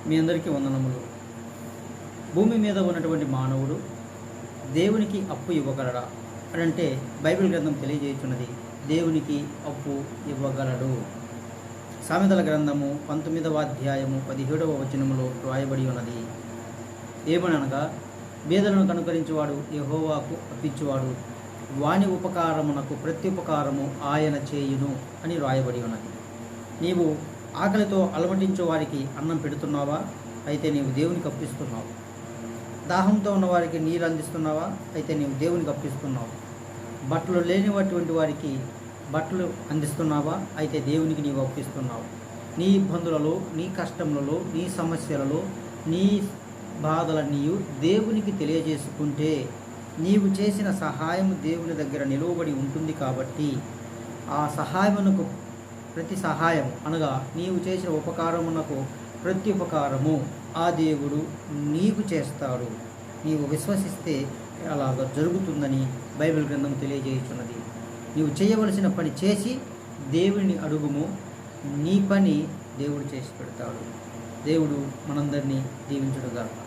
మీ అందరికీ వందనములు. భూమి మీద ఉన్నటువంటి మానవుడు దేవునికి అప్పు ఇవ్వగలడా అని అంటే బైబిల్ గ్రంథం తెలియజేయుచున్నది, దేవునికి అప్పు ఇవ్వగలడు. సామెతల గ్రంథము 19వ అధ్యాయము 17వ వచనములో రాయబడి ఉన్నది. ఏమనగా, బీదలను కనుకరించువాడు యెహోవాకు అప్పిచ్చువాడు, వాని ఉపకారమునకు ప్రత్యుపకారము ఆయన చేయును అని రాయబడి ఉన్నది. నీవు ఆకలితో అలమటించు వారికి అన్నం పెడుతున్నావా? అయితే నీవు దేవునికి అప్పిస్తున్నావు. దాహంతో ఉన్న వారికి నీరు అందిస్తున్నావా? అయితే నీవు దేవునికి అప్పిస్తున్నావు. బట్టలు లేనిటువంటి వారికి బట్టలు అందిస్తున్నావా? అయితే దేవునికి నీవు అప్పిస్తున్నావు. నీ ఇబ్బందులలో, నీ కష్టములలో, నీ సమస్యలలో, నీ బాధలన్నీ దేవునికి తెలియజేసుకుంటే నీవు చేసిన సహాయం దేవుని దగ్గర నిలువబడి ఉంటుంది. కాబట్టి ఆ సహాయమునకు ప్రతి సహాయం అనగా నీవు చేసిన ఉపకారమునకు ప్రత్యుపకారము ఆ దేవుడు నీకు చేస్తాడు. నీవు విశ్వసిస్తే అలాగ జరుగుతుందని బైబిల్ గ్రంథం తెలియజేయుచున్నది. నీవు చేయవలసిన పని చేసి దేవుని అడుగుము, నీ పని దేవుడు చేసి పెడతాడు. దేవుడు మనందరినీ దీవించుడుగాక.